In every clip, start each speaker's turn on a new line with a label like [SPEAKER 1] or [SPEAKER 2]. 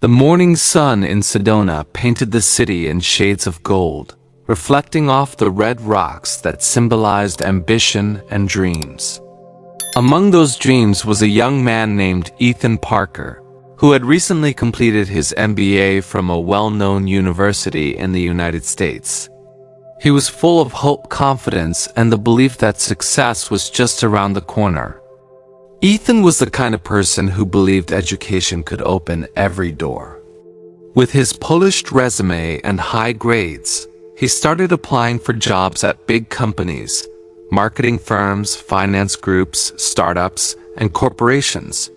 [SPEAKER 1] The morning sun in Sedona painted the city in shades of gold, reflecting off the red rocks that symbolized ambition and dreams. Among those dreams was a young man named Ethan Parker, who had recently completed his MBA from a well-known university in the United States. He was full of hope, confidence, and the belief that success was just around the corner. Ethan was the kind of person who believed education could open every door. With his polished resume and high grades, he started applying for jobs at big companies, marketing firms, finance groups, startups, and corporations.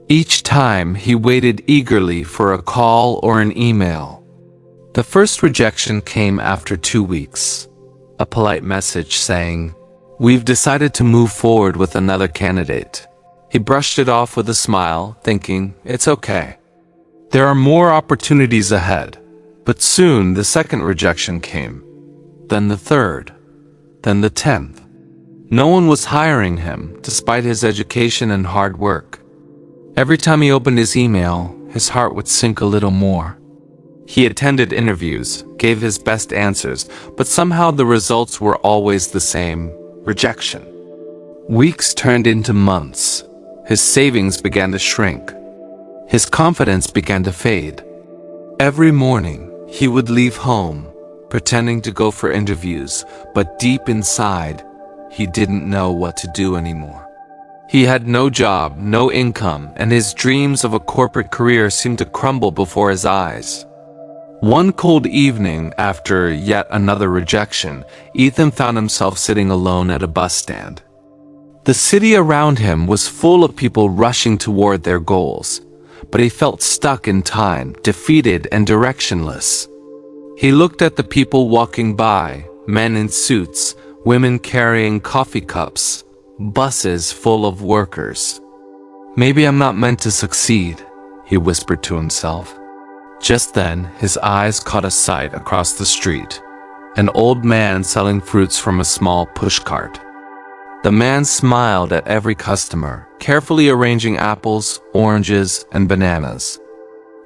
[SPEAKER 1] Each time, he waited eagerly for a call or an email. The first rejection came after 2 weeks. A polite message saying, "We've decided to move forward with another candidate." He brushed it off with a smile, thinking, "It's okay. There are more opportunities ahead." But soon the second rejection came. Then the third. Then the 10th. No one was hiring him, despite his education and hard work. Every time he opened his email, his heart would sink a little more. He attended interviews, gave his best answers, but somehow the results were always the same: rejection. Weeks turned into months. His savings began to shrink. His confidence began to fade. Every morning, he would leave home, pretending to go for interviews, but deep inside, he didn't know what to do anymore. He had no job, no income, and his dreams of a corporate career seemed to crumble before his eyes. One cold evening, after yet another rejection, Ethan found himself sitting alone at a bus stand. The city around him was full of people rushing toward their goals, but he felt stuck in time, defeated and directionless. He looked at the people walking by, men in suits, women carrying coffee cups, buses full of workers. "Maybe I'm not meant to succeed," he whispered to himself. Just then, his eyes caught a sight across the street: an old man selling fruits from a small pushcart. The man smiled at every customer, carefully arranging apples, oranges, and bananas.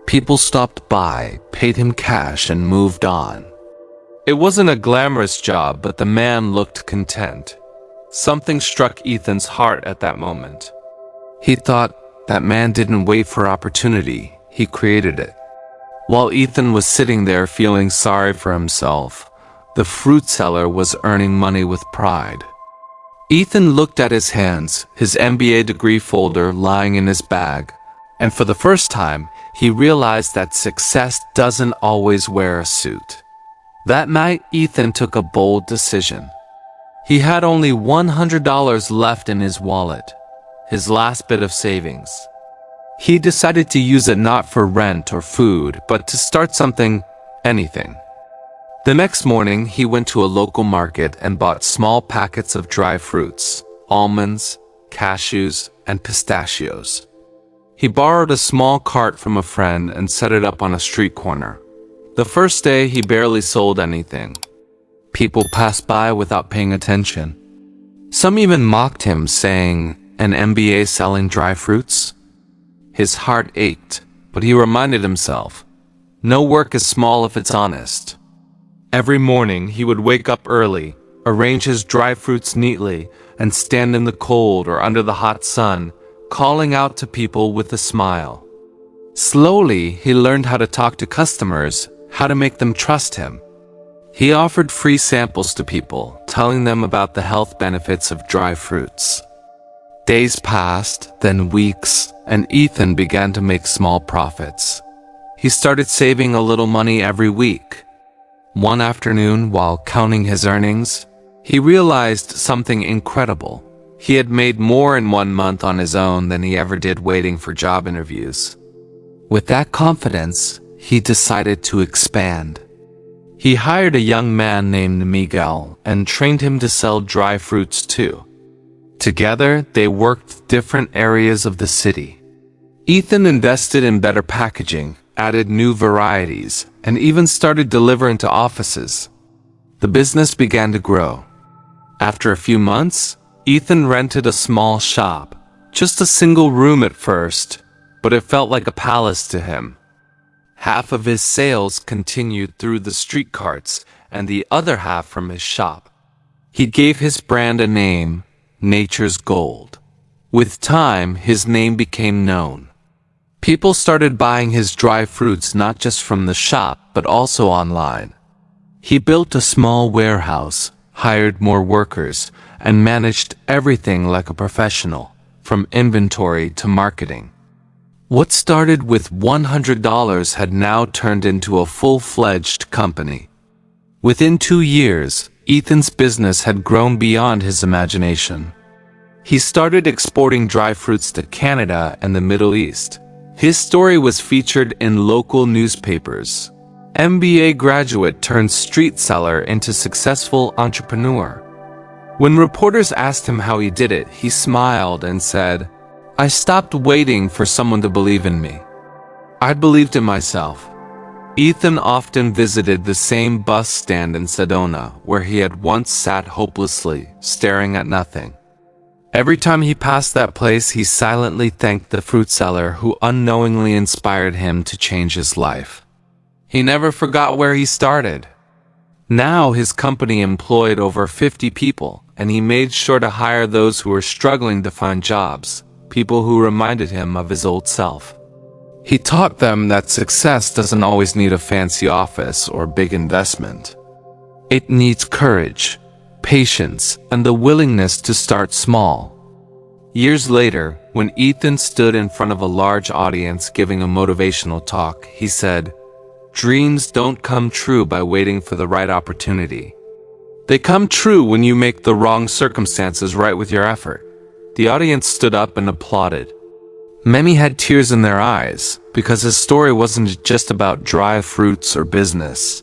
[SPEAKER 1] People stopped by, paid him cash, and moved on. It wasn't a glamorous job, but the man looked content. Something struck Ethan's heart at that moment. He thought, that man didn't wait for opportunity, he created it. While Ethan was sitting there feeling sorry for himself, the fruit seller was earning money with pride. Ethan looked at his hands, his MBA degree folder lying in his bag, and for the first time, he realized that success doesn't always wear a suit. That night, Ethan took a bold decision. He had only $100 left in his wallet, his last bit of savings. He decided to use it not for rent or food, but to start something, anything. The next morning, he went to a local market and bought small packets of dry fruits, almonds, cashews, and pistachios. He borrowed a small cart from a friend and set it up on a street corner. The first day, he barely sold anything. People passed by without paying attention. Some even mocked him, saying, "An MBA selling dry fruits?" His heart ached, but he reminded himself, no work is small if it's honest. Every morning, he would wake up early, arrange his dry fruits neatly, and stand in the cold or under the hot sun, calling out to people with a smile. Slowly, he learned how to talk to customers, how to make them trust him. He offered free samples to people, telling them about the health benefits of dry fruits. Days passed, then weeks, and Ethan began to make small profits. He started saving a little money every week. One afternoon, while counting his earnings, he realized something incredible. He had made more in 1 month on his own than he ever did waiting for job interviews. With that confidence, he decided to expand. He hired a young man named Miguel and trained him to sell dry fruits too. Together, they worked different areas of the city. Ethan invested in better packaging, added new varieties, and even started delivering to offices. The business began to grow. After a few months, Ethan rented a small shop, just a single room at first, but it felt like a palace to him. Half of his sales continued through the street carts and the other half from his shop. He gave his brand a name, Nature's Gold. With time, his name became known. People started buying his dry fruits not just from the shop, but also online. He built a small warehouse, hired more workers, and managed everything like a professional, from inventory to marketing. What started with $100 had now turned into a full-fledged company. Within 2 years, Ethan's business had grown beyond his imagination. He started exporting dry fruits to Canada and the Middle East. His story was featured in local newspapers. MBA graduate turned street seller into successful entrepreneur. When reporters asked him how he did it, he smiled and said, "I stopped waiting for someone to believe in me. I believed in myself." Ethan often visited the same bus stand in Sedona where he had once sat hopelessly, staring at nothing. Every time he passed that place, he silently thanked the fruit seller who unknowingly inspired him to change his life. He never forgot where he started. Now his company employed over 50 people, and he made sure to hire those who were struggling to find jobs, people who reminded him of his old self. He taught them that success doesn't always need a fancy office or big investment. It needs courage, patience, and the willingness to start small. Years later, when Ethan stood in front of a large audience giving a motivational talk, he said, "Dreams don't come true by waiting for the right opportunity. They come true when you make the wrong circumstances right with your effort." The audience stood up and applauded. Many had tears in their eyes, because his story wasn't just about dry fruits or business.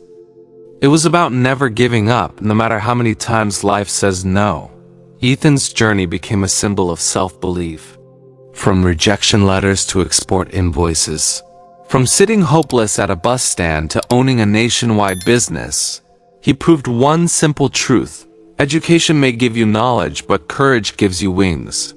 [SPEAKER 1] It was about never giving up, no matter how many times life says no. Ethan's journey became a symbol of self-belief. From rejection letters to export invoices. From sitting hopeless at a bus stand to owning a nationwide business, he proved one simple truth: education may give you knowledge, but courage gives you wings.